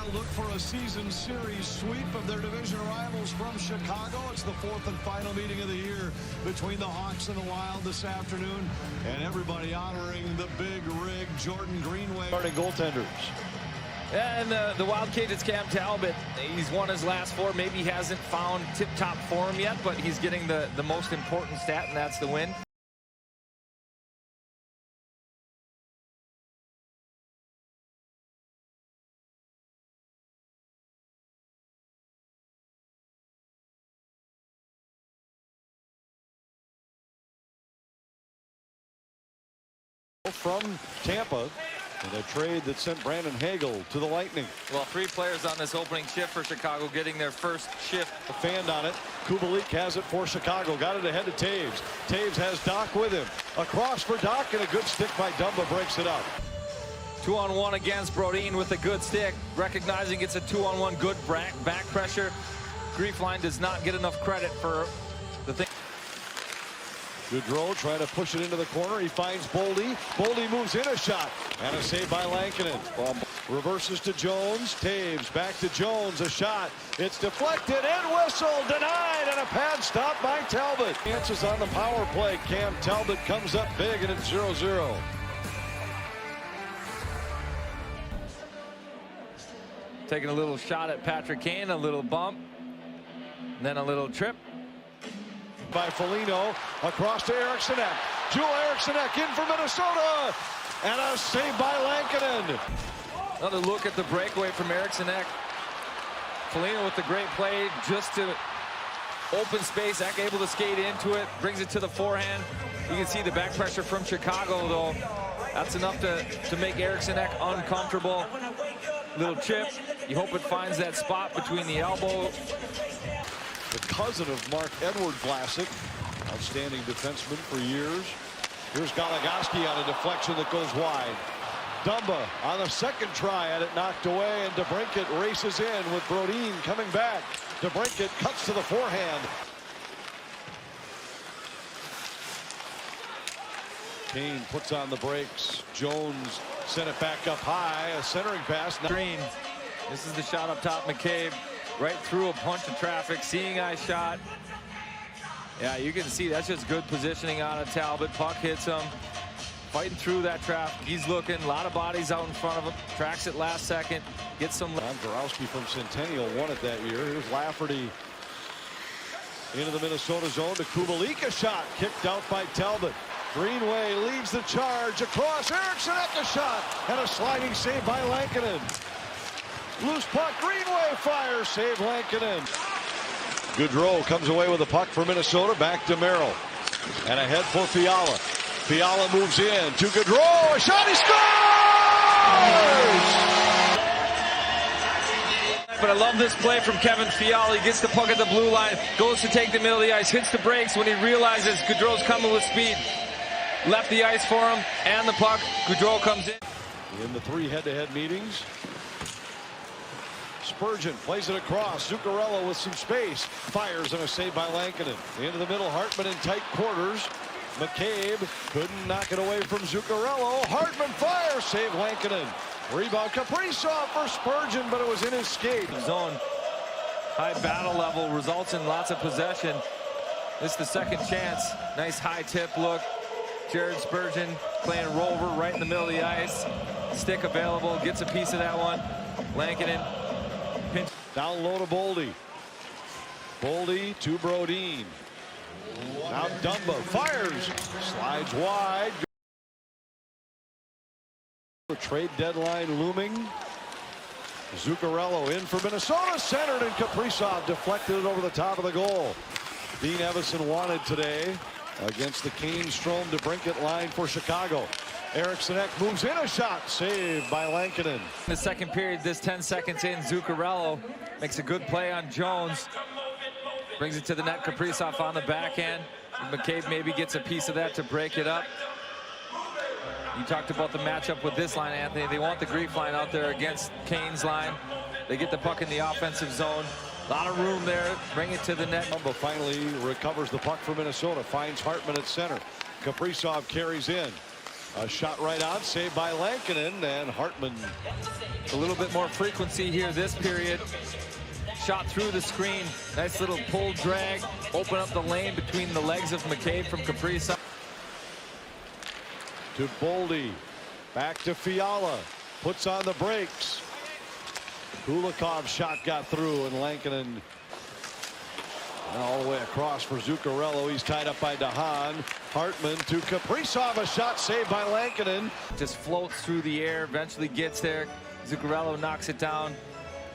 Wild look for a season series sweep of their division rivals from Chicago. It's the fourth and final meeting of the year between the Hawks and the Wild this afternoon. And everybody honoring the big rig, Jordan Greenway. Starting goaltenders. And the Wild Cajuns' Cam Talbot, he's won his last four. Maybe he hasn't found tip-top form yet, but he's getting the most important stat, and that's the win. From Tampa in a trade that sent Brandon Hagel to the Lightning. Well, 3 players on this opening shift for Chicago getting their first shift. A fan on it. Kubalik has it for Chicago. Got it ahead to Taves. Taves has Doc with him. Across for Doc, and a good stick by Dumba breaks it up. 2-on-1 against Brodin with a good stick. Recognizing it's a 2-on-1 good back pressure. Griefline does not get enough credit for the thing. Goudreau trying to push it into the corner. He finds Boldy. Boldy moves in a shot. And a save by Lankinen. Reverses to Jones. Taves back to Jones. A shot. It's deflected and whistled. Denied. And a pad stop by Talbot. Chances on the power play. Cam Talbot comes up big, and it's 0-0. Taking a little shot at Patrick Kane. A little bump. And then a little trip. By Foligno, across to Eriksson. Joel Eriksson in for Minnesota, and a save by Lankinen. Another look at the breakaway from Eriksson. Foligno with the great play just to open space. Eck able to skate into it, brings it to the forehand. You can see the back pressure from Chicago, though. That's enough to make Eriksson uncomfortable. Little chip. You hope it finds that spot between the elbow. The cousin of Mark Edward Vlasic, outstanding defenseman for years. Here's Goligoski on a deflection that goes wide. Dumba on the second try at it, knocked away, and DeBrincat races in with Brodin coming back. DeBrincat cuts to the forehand. Kane puts on the brakes. Jones sent it back up high. A centering pass. Green. This is the shot up top. McCabe right through a bunch of traffic. Seeing eye shot. Yeah, you can see that's just good positioning out of Talbot. Puck hits him. Fighting through that traffic. He's looking. A lot of bodies out in front of him. Tracks it last second. Gets some. Borowski from Centennial won it that year. Here's Lafferty into the Minnesota zone to Kubalik. A shot kicked out by Talbot. Greenway leads the charge across. Eriksson at the shot, and a sliding save by Lankinen. Loose puck. Greenway fires. Save Lankinen. Goudreau comes away with the puck for Minnesota. Back to Merrill, and ahead for Fiala. Fiala moves in to Goudreau. A shot. He scores! But I love this play from Kevin Fiala. He gets the puck at the blue line, goes to take the middle of the ice, hits the brakes when he realizes Goudreau's coming with speed. Left the ice for him and the puck. Goudreau comes in. The 3 head-to-head meetings. Spurgeon plays it across. Zuccarello with some space. Fires, and a save by Lankinen. Into the middle, Hartman in tight quarters. McCabe couldn't knock it away from Zuccarello. Hartman fires. Save Lankinen. Rebound Kaprizov for Spurgeon, but it was in his skate. Zone. High battle level results in lots of possession. This is the second chance. Nice high tip look. Jared Spurgeon playing rover right in the middle of the ice. Stick available. Gets a piece of that one. Lankinen. Pinch. Down low to Boldy. Boldy to Brodin. Now Dumba fires. Slides wide. The trade deadline looming. Zuccarello in for Minnesota, centered, and Kaprizov deflected it over the top of the goal. Dean Evason wanted today against the Kane-Strome DeBrincat line for Chicago. Eriksson moves in, a shot, saved by Lankinen. In the second period, this 10 seconds in, Zuccarello makes a good play on Jones. Brings it to the net. Kaprizov on the backhand. McCabe maybe gets a piece of that to break it up. You talked about the matchup with this line, Anthony. They want the Grief line out there against Kane's line. They get the puck in the offensive zone. A lot of room there. Bring it to the net. Dumba finally recovers the puck for Minnesota. Finds Hartman at center. Kaprizov carries in. A shot right on, saved by Lankinen, and Hartman. A little bit more frequency here this period. Shot through the screen. Nice little pull drag. Open up the lane between the legs of McCabe from Kaprizov. To Boldy. Back to Fiala. Puts on the brakes. Kulikov's shot got through, and Lankinen. And all the way across for Zuccarello. He's tied up by DeHaan. Hartman to Kaprizov. A shot saved by Lankinen. Just floats through the air, eventually gets there. Zuccarello knocks it down.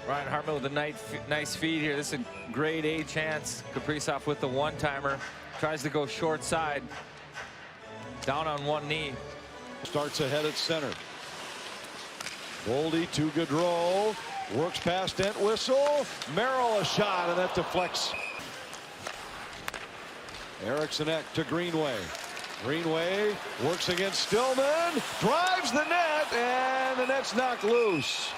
Ryan Hartman with a nice feed here. This is a grade A chance. Kaprizov with the one-timer. Tries to go short side. Down on one knee. Starts ahead at center. Boldy to Gaudreau. Works past Entwistle. Merrill a shot, and that deflects. Eriksson Ek to Greenway. Greenway works against Stillman. Drives the net, and the net's knocked loose.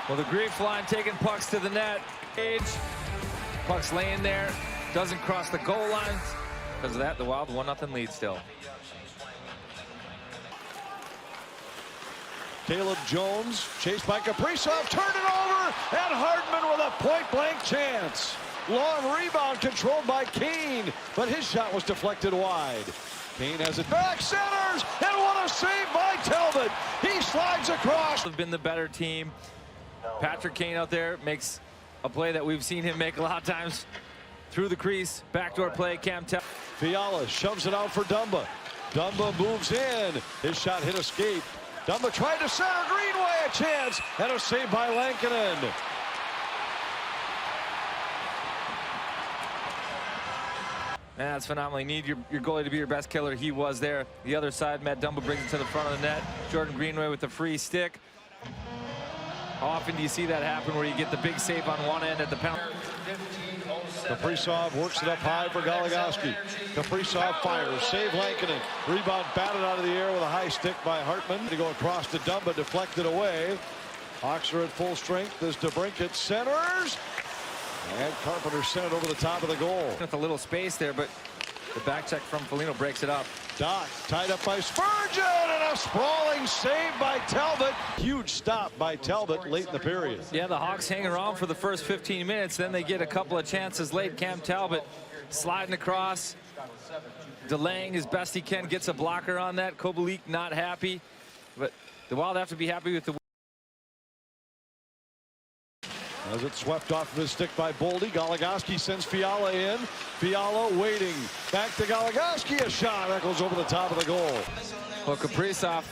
Well, the Grief line taking pucks to the net. Puck's laying there. Doesn't cross the goal line. Because of that, the Wild 1-0 lead still. Caleb Jones chased by Kaprizov. Turned it over. And Hartman with a point-blank chance. Long rebound controlled by Kane. But his shot was deflected wide. Kane has it back. Centers. And what a save by Talbot. He slides across. Have been the better team. Patrick Kane out there makes a play that we've seen him make a lot of times. Through the crease, backdoor play, Cam Talbot. Fiala shoves it out for Dumba. Dumba moves in. His shot hit escape. Dumba tried to center. Greenway a chance. And a save by Lankinen. Man, that's phenomenal. You need your goalie to be your best killer. He was there. The other side, Matt Dumba brings it to the front of the net. Jordan Greenway with the free stick. How often do you see that happen where you get the big save on one end at the penalty? Kaprizov works it up high for Goligoski. Kaprizov fires. Save Lankinen. Rebound batted out of the air with a high stick by Hartman. To go across to Dumba, deflected away. Hawks are at full strength as DeBrincat centers. And Carpenter sent it over the top of the goal. With a little space there, but the back check from Foligno breaks it up. Doc tied up by Spurgeon, and a sprawling save by Talbot. Huge stop by Talbot late in the period. Yeah, the Hawks hang around for the first 15 minutes. Then they get a couple of chances late. Cam Talbot sliding across, delaying as best he can, gets a blocker on that. Kubalik not happy, but the Wild have to be happy with the. As it swept off of his stick by Boldy, Goligoski sends Fiala in. Fiala waiting. Back to Goligoski, a shot that goes over the top of the goal. Well, Kaprizov,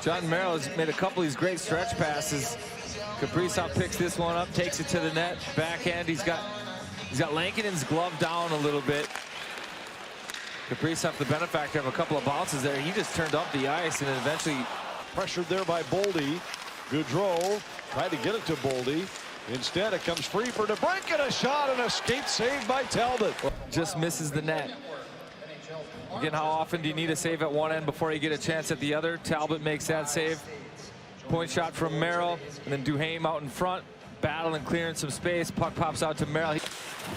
John Merrill has made a couple of these great stretch passes. Kaprizov picks this one up, takes it to the net. Backhand, he's got Lankinen's glove down a little bit. Kaprizov, the benefactor of a couple of bounces there. He just turned up the ice and then eventually pressured there by Boldy. Gaudreau tried to get it to Boldy. Instead, it comes free for DeBrincat. A shot and a skate save by Talbot. Just misses the net. Again, how often do you need a save at one end before you get a chance at the other? Talbot makes that save. Point shot from Merrill, and then Duhaime out in front, battling, clearing some space. Puck pops out to Merrill.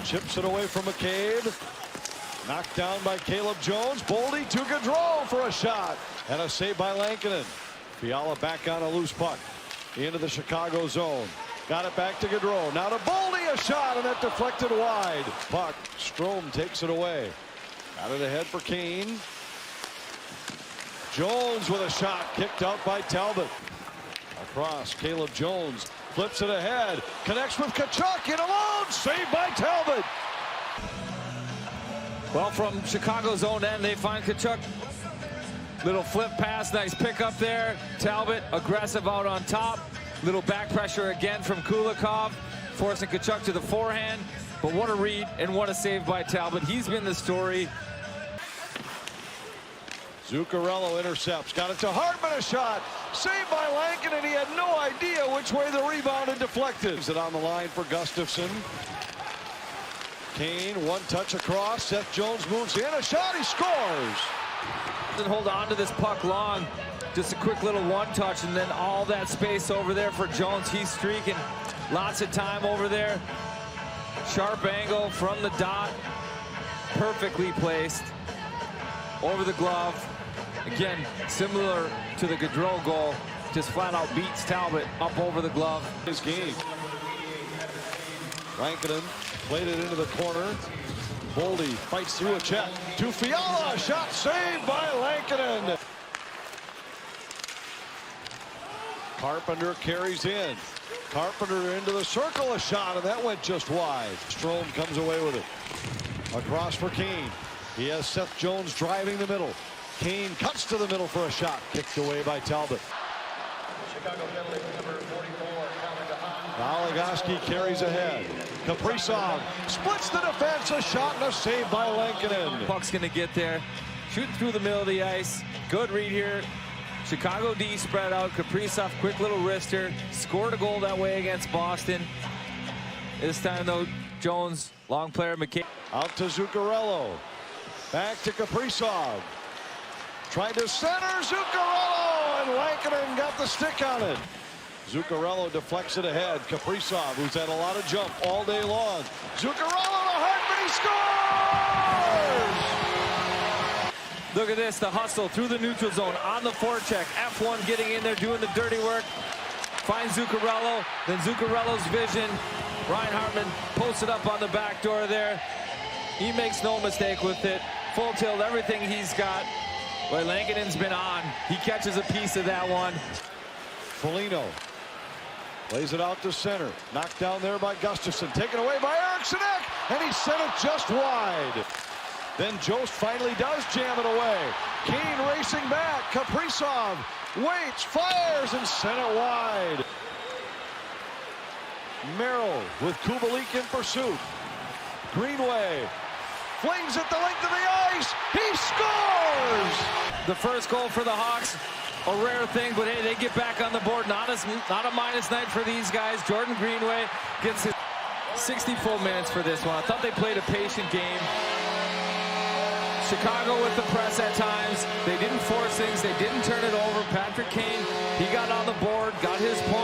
Chips it away from McCabe. Knocked down by Caleb Jones. Boldy to Gaudreau for a shot. And a save by Lankinen. Fiala back on a loose puck. Into the Chicago zone. Got it back to Gaudreau. Now to Boldy, a shot, and that deflected wide. Puck. Strome takes it away. Got it ahead for Kane. Jones with a shot kicked out by Talbot. Across, Caleb Jones flips it ahead. Connects with Tkachuk in alone. Saved by Talbot. Well, from Chicago's own end, they find Tkachuk. Little flip pass, nice pickup there. Talbot aggressive out on top. Little back pressure again from Kulikov, forcing Tkachuk to the forehand. But what a read and what a save by Talbot. He's been the story. Zuccarello intercepts, got it to Hartman, a shot. Saved by Lankinen, and he had no idea which way the rebound had deflected. Is it on the line for Gustafsson? Kane, one touch across. Seth Jones moves in, a shot, he scores. Doesn't hold on to this puck long. Just a quick little one touch, and then all that space over there for Jones. He's streaking. Lots of time over there. Sharp angle from the dot. perfectly placed over the glove. Again, similar to the Gaudreau goal, just flat out beats Talbot up over the glove. His game. Lankinen played it into the corner. Boldy fights through a check to Fiala. Shot saved by Lankinen. Carpenter carries in. Carpenter into the circle, a shot, and that went just wide. Strome comes away with it. Across for Kane. He has Seth Jones driving the middle. Kane cuts to the middle for a shot. Kicked away by Talbot. Chicago penalty number 44. Naligoski carries ahead. Kaprizov splits the defense. A shot and a save by Lankinen. Puck's going to get there. Shooting through the middle of the ice. Good read here. Chicago D spread out. Kaprizov, quick little wrister. Scored a goal that way against Boston. This time, though, Jones, long player, McCabe. Out to Zuccarello. Back to Kaprizov. Tried to center Zuccarello, and Lankinen got the stick on it. Zuccarello deflects it ahead. Kaprizov, who's had a lot of jump all day long. Zuccarello to Hartman, he scores! Look at this, the hustle through the neutral zone on the forecheck. F1 getting in there, doing the dirty work. Finds Zuccarello, then Zuccarello's vision. Ryan Hartman posted up on the back door there. He makes no mistake with it. Full tilt, everything he's got. Boy, Lankinen's been on. He catches a piece of that one. Foligno lays it out to center. Knocked down there by Gustafsson. Taken away by Eriksson Ek, and he sent it just wide. Then Jost finally does jam it away. Kane racing back. Kaprizov waits, fires, and sent it wide. Merrill with Kubalik in pursuit. Greenway flings it the length of the ice. He scores! The first goal for the Hawks, a rare thing, but hey, they get back on the board. Not a minus night for these guys. Jordan Greenway gets his 60 full minutes for this one. I thought they played a patient game. Chicago with the press at times. They didn't force things. They didn't turn it over. Patrick Kane, he got on the board, got his point.